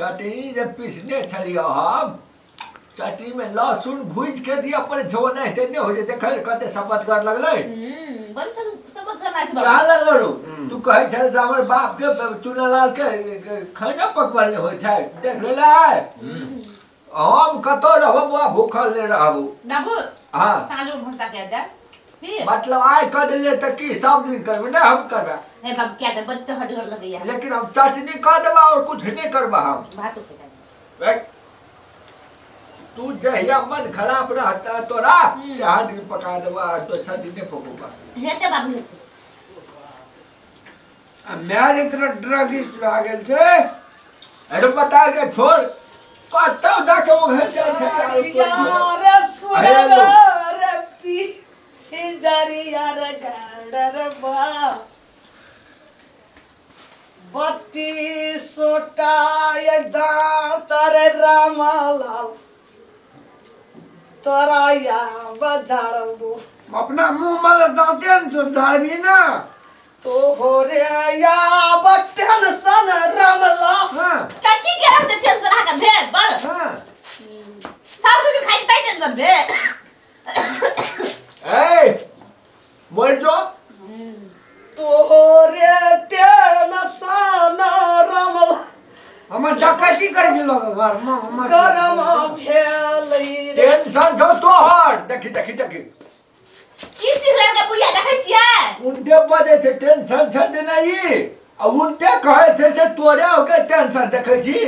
चटनी जब पीसने छलियो हम चटनी में लहसुन भूज के दिया पर झोल नहीं तेने हो जे देख कते सबतगर लगलै बड़ी सबत करना थी का लगलो तू कहे छल से हमर बाप के चुनालाल के खाना पकवाने होय छै देख लेला हम कतो रहबो बुआ भूखल नहीं रहबो बाबू हां साँझो भंसा के दे फिर मतलब आय कर दिले त की सब दिन करबे ना हम करबा हे बाबू क्या दे बड़ी चहट कर लगैया लेकिन हम चटनी कर देबा और कुछ नहीं करबा हम भातो के तू जहिया मन खराब रहता तोरा यहाँ दिन पका देबा दोसर दिन नहीं पकूबा हेते बाबू मैं इतना ड्रगिस्ट आ गेल थे अरे बता के छोड़ कतौ जाके वो घर जाय छै यार सुरे रे पी जरी यार गाडर बा बत्ती सोटा ये दातर रामलाल तोरा या बजाड़बो अपना मुंह में दांते न सुधारबी ना तो हो रे या बटन सन रामलाल हां काकी के रहते टेंशन आ के भेद बड़ हां सासु के खाई बैठे न भेद ए बोल जो तो रे टेंशन रामलाल हम डकैती करे छी लोग घर में हम गरम भेलै रे टेंशन छौ तोहर देखी की सिखले के बुढ़िया देखै छियै उनके बजे छै टेंशन छै देना ई आ उनके कहे छै से तोरे ओके टेंशन देखै छी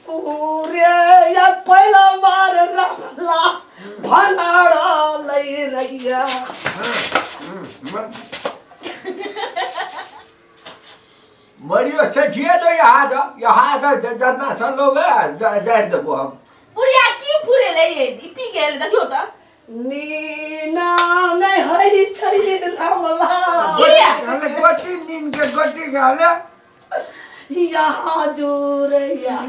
पूरे या पहला बार रामला भनाड़ा लई रैया मरियो से ठिए जो यहाँ जना सन लोबे जाड़ देबो हम बुढ़िया की फुरे ले ये पी गेल देखियो त नीना नहीं हई छै रामला बुढ़िया हले गोटी नींद के गोटी गाले यहाँ जोरैया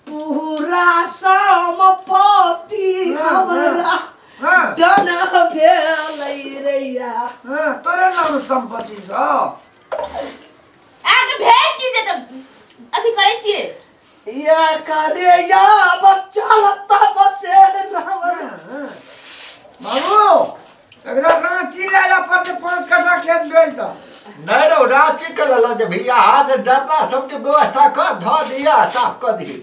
पूरा समपति हमरा हां डन भेलै रैया हां तोरे नाम संपत्ति छ आगे भेद की जे त अथी करे छियै या करे या बच्चा लता बसे रामला बाबू एकरा रांची लाला पर 5 कट्ठा खेत बेच द नहीं रो रांची के लला जे भैया हाथ जना सबके व्यवस्था कर ध दिया साफ कर दी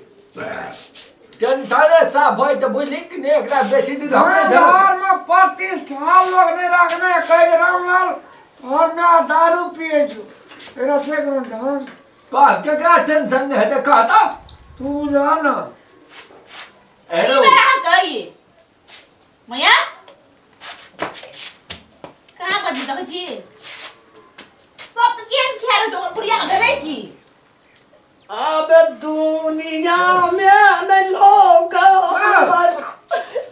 टेंशन साफ होय त बुझली कि नहीं एकरा बेसी दिन हमरे घर में प्रतिष्ठा लोग नहीं रखने कहे रामलाल और मैं दारू पिए छु एकरा से करो ढंग कह केकरा टेंशन नहीं है कहता तू जान एरो ई मेरा कही मैया कहां पर देखै छी सब त केन खेल जो बुढ़िया के देबै की अब दुनिया में न लोग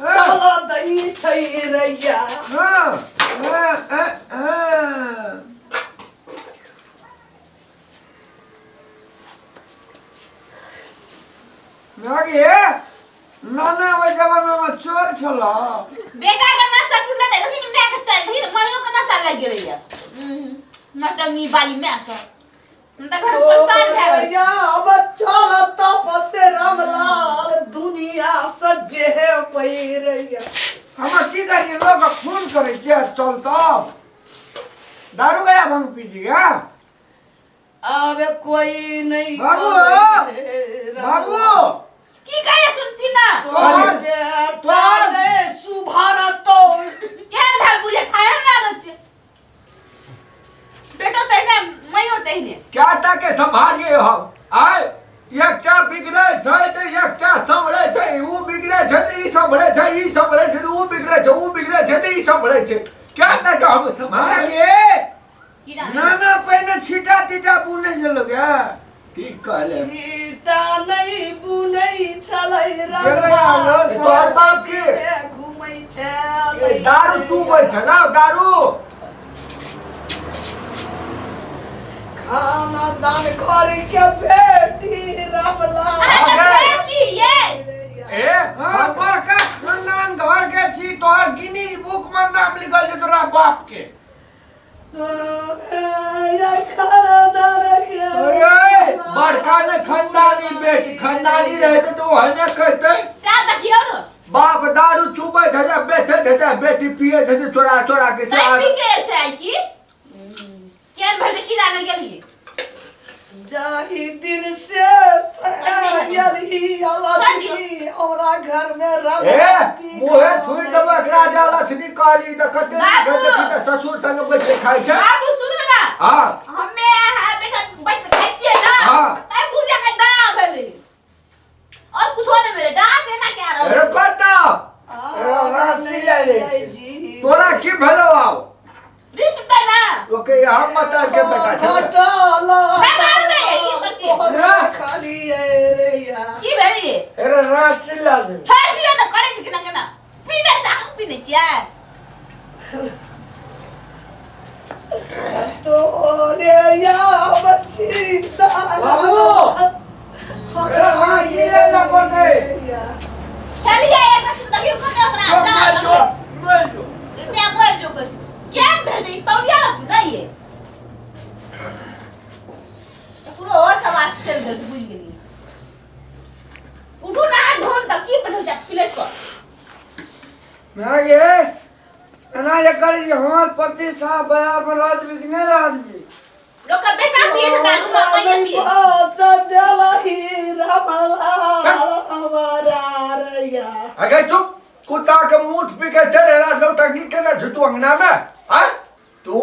चला दई छै रैया नाना वो जमाना में चोर छला बेटा के नशा टूटले त लेकिन ने के चल ही मयो के नशा लग गेलै या मटंगी वाली में सब त घर परेशान भए गेल या अब चलता बसे रामलाल दुनिया सजे पैरैया हम की करिए लोग फोन करे जे चलता दारू गया भंग पीजिएगा अब कोई नहीं बाबू बाबू की कहे सुनती ना सुभार तो केन धार बुढ़िया खाए ना लगे बेटो तने मयो तने क्या के संभालिए हम आय एकटा बिगड़े छै त एकटा संभळे छै ऊ बिगड़े छै त ई संभळे छै ई संभळे छै त ऊ बिगड़े छै ऊ बिगड़े छै त ई संभळे छै क्या के हम संभालिए नाना पहले छीटा तीटा बुने चलो क्या ठीक कहले छीटा नहीं बुनै छलै तोहर बाप के घुमै छै दारू चूबै छै ना दारू खाना दान घर के बेटी रामलाल ए बड़का खानदान घर के छी तोहर गिनीज बुक में नाम लिखल छै तोरा बाप के या खाना दान के बड़का ने खानदान नानी रहते तो हने करते साहब देखियो न बाप दारू चुबे थे बेचे थे बेटी पिए थे चोरा चोरा के नहीं साथ पी के छै की केन भर की जाने गेलिए जाही दिन से यही अलछनी हमरा घर में रंग ए मुहे थुई दब एकरा जाला छनी काली त कते घर देखी त ससुर संग बैठ के खाइ छै बाबू सुनो ना हां हमे बेटा बैठ के खाइ छियै ना हाँ। तै बुढ़िया के डा भेलै और कुछ नहीं मेरे डा से ना क्या रहा अरे कटा राशि आइले जी तोरा की भेलो आव रिश्ता ना ओके हम मत के बेटा छै घोटाला बाबू रे ये कर छी खाली रे या की भेली अरे राशि ला दे छोड़ दिया ना करे छी केना केना पीने से हम पीने छियै तो रे या बच्ची बाबू! अरे राशि ले ला पड़ते खेलिए एक रस देखियो कोने अपना मर मैं मर जो कस क्या भेली तौड़िया नहीं है पूरा और सवाल चल गए बुझ गेली उठो ना ढोल तक की पठो जा प्लेट को मैं ये ना ये करी हमार प्रतिष्ठा बाजार में राज बिकने राजवी लोग का बेटा पिए से दारू में पानी पिए तो देला ही रमला हमारा रैया अगे चुप कुत्ता के मुंह पी के चलेला लौटंगी के ना झुटू अंगना में हां तू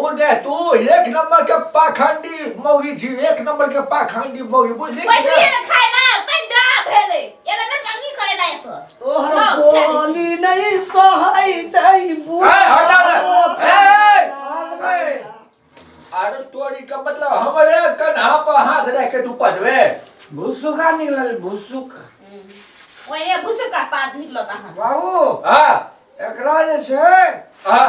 एक नंबर के पाखंडी मौगी छी एक नंबर के पाखंडी मौगी बुझली बैठिए ना खाइला तै डा भेले एला नटंगी करे ना तो तोहर बोली नहीं सहाय जाई बू ए हटा रे ए अरे तोरी का मतलब हमरे कन्हा पर हाथ रख के तू पदवे भूसुका निकलल भूसुका ओए बुसे का पात निकलता है बाबू हां एकरा जे छै हां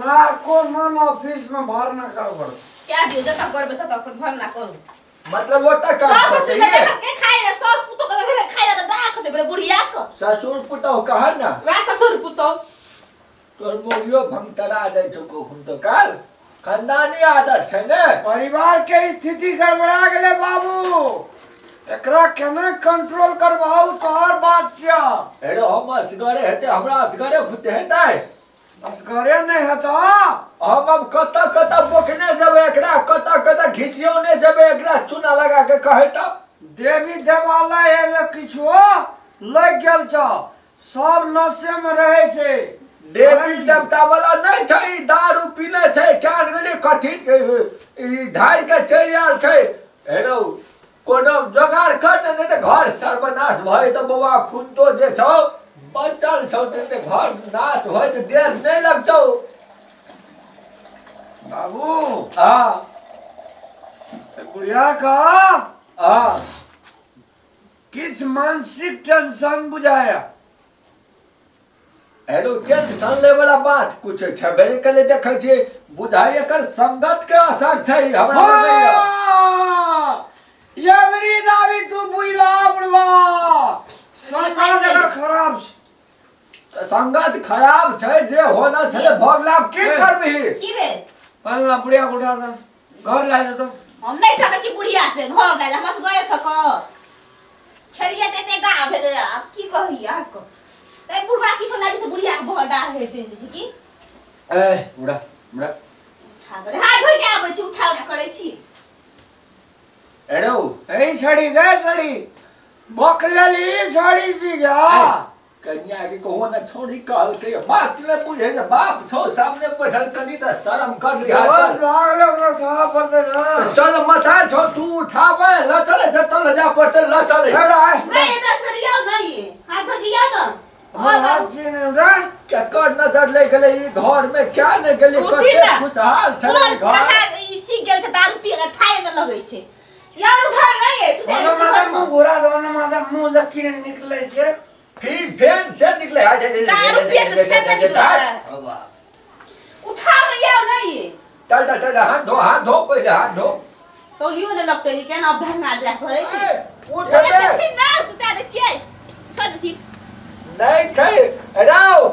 नार्को नॉन ऑफिस में भरना कर पड़त क्या दियो जता करबे तता अपन भर ना करू मतलब वो तक काम सॉस करते सुन के हैं। के खाइ रे सॉस पुतो के खाइ रे दाख दे बुढ़िया को ससुर पुतौ कहा ना वा ससुर पुतो तोर मोरियो भंगतरा जाय छौ कोखुन तो काल खानदानी आदत छै ने परिवार के स्थिति गड़बड़ा गेले बाबू एकरा केना कंट्रोल करबाऊ तोहर बात छिया एरो हम असगरे हेते हमरा असगरे फुटे हेतै असगरे नहीं हेता हम अब कत बोकने जब एकरा कत घिसियोने जब एकरा चूना लगा के कहे त देवी देवालय एले किछो लग गेल छ सब नशे में रहे छै देवी देवता वाला नहीं छै ई दारू पीले छै कान गेले कथि ई ढाई के चल आल छै एरो कोनो जोगाड़ कर ने त घर सर्वनाश भए त बौआ फुंटो जे छौ बचल छौ ते घर नाश होय त देर नहीं लगतौ बाबू हां बुढ़िया का हां किस मानसिक टेंशन बुझाया एरो टेंशन ले वाला बात कुछ छबे नहीं करे देखे छी बुझाई एकर संगत के असर छै हमरा लगैया ये मेरी दावी तू बुइला बुढ़वा संगत अगर खराब छै संगत खराब छै जे होना छले भोगला की करबी की बे पहला बुढ़िया को उठा दे घर ला दे तो हम नहीं सकै छी बुढ़िया से घर ले हम गए सक छरिया तेते डा भेले अब की कही आ को तै बुढ़वा की सुनाबी से बुढ़िया के बहुत डार हेते छी की ए बुढ़ा बुढ़ा छागरे हाथ धोइ के आबै छी उठाव ना करै छी एरो ए छड़ी गए छड़ी बकलेली छड़ी जी गया कन्या के कहो ना छोड़ी काल के बात ले बुझे जे बाप छौ सामने बैठल कनी त शर्म कर लिहा बस भाग लो अपना उठा पड़ते ना चल मथा छौ तू उठावे ल चले जतल जा पड़ते ल चले एड़ा है नहीं इधर सरिया नहीं हाथ धो गया ना हमारा हाथ जी ने उठा क्या कर नजर ले गेले ई घर में क्या ने गेले उठी कते ना। खुशहाल छले बोल घर कहा ई सी गेल छ दारू पी के खाए न लगै छै यार उठा नहीं है मनो मादा मुंह घुरा दो ना मादा मुंह जकीन निकले छे फिर फैन से निकले आ दारू पिए से फेंक निकलता है उठा रही है नहीं चल हाथ धो पहले हाथ धो तो लियो जे लगते है केना भंगा जा करे छै उठ तो बे फिर ना सुता दे छियै छोड़ दे नहीं छै राव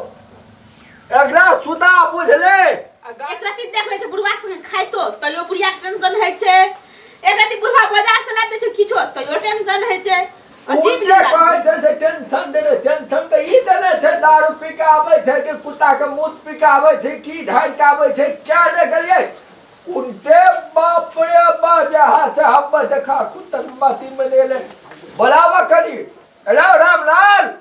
एकरा सुता बुझले एक राती देख ले छै बुढ़वा संगे खाइतो तइयो बुढ़िया के टेंशन है छै एक राती बुढ़वा बाजार से लाबै छै किछो तइयो टेंशन है छै अजीब उनके लागै कहै छै से टेंशन देने टेंशन तऽ ई देने छै दारू पी के आबै छै कि कुत्ता के मूत पी के आबै छै की ढारि के आबै छै क्या ने गेलियै उनके बाप रे बा जहाँ से हम देखा कुत्तन माटी में ले बोलावा करी राम रामलाल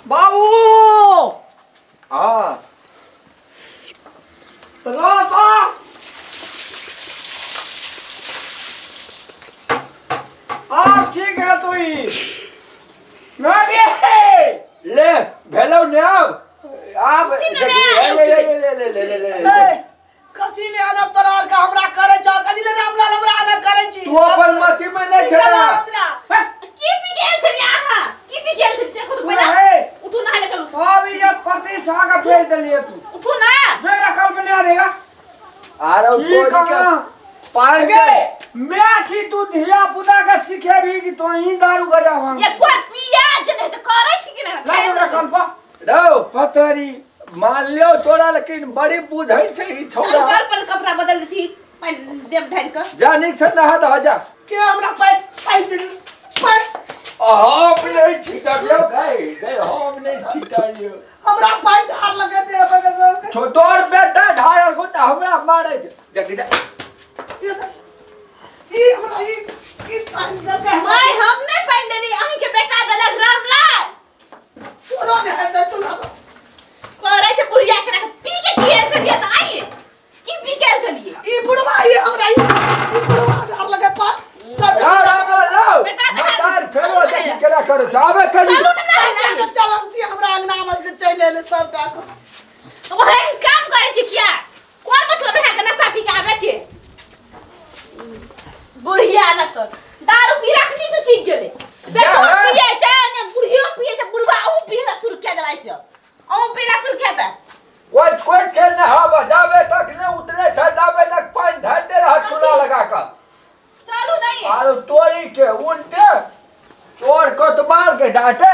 बाबू हाँ आप ठीक है तो ही ले भेलो ने आब चिन्ह में ले कथी ले आना तोरार का हमरा करे छ कथी ले रामलाल हमरा आना करे छी तू अपन मती में नहीं चला की पी गेल छली अहाँ की पी गेल छली से को तो पहिला उठू ना ले चलो सब इज्जत प्रतिष्ठा का फेंक दिलिए तू उठू ना मेरा कल में नहीं देगा आरो ठीक तोड़ के है पान गे मैं छी तू धिया पुता के सिखे भी कि तो ही दारू गजा भांग ये कोई पिया दे नहीं तो करे छी कि ना लाओ रे कल पा रो पतरी मान लियो तोरा लेकिन बड़ी बुझै छै ई चल छौड़ा चल पर कपड़ा बदल छी पहन देव ढाल के जा नीक से नहा द जा के हमरा पाइ दिल पाइ हम नहीं छिटालियो गए हम नहीं छिटालियो हमरा पाइ ढार लगे दे सब छोटोर बेटा ढाल को त हमरा मारे छै देख ई हमरा ई पाइ दे मैं हम नहीं पहन देली अहीं के बेटा दलक रामलाल तोरो ने है तू ना करे छै बुढ़िया के पी के किए से ये त आई की पी गेल छलिए ई बुढ़वा ई हमरा ई बुढ़वा ढार लगे पाइ राव बेटा मतार फेरो देख केना करू आबे करी चलू ना चलम छी हमरा अंगना में के चले ले सबटा को ओहे काम करे छी किया कोन मतलब है के नशा पी के आवे के बुढ़िया न तो दारू पी रखनी से सीख गेले बेटा पिए छै ने बुढ़ियो पिए छै बुढ़वा ओ पीला शुरू कर देबै से ओ पीला शुरू कर दे कोई के न हवा जावे तक ने उतरे छै दावे तक पानी ढाते रह चूल्हा लगा कर चलू नहीं आरो तोरी के उल्टे चोर कोतवाल के डांटे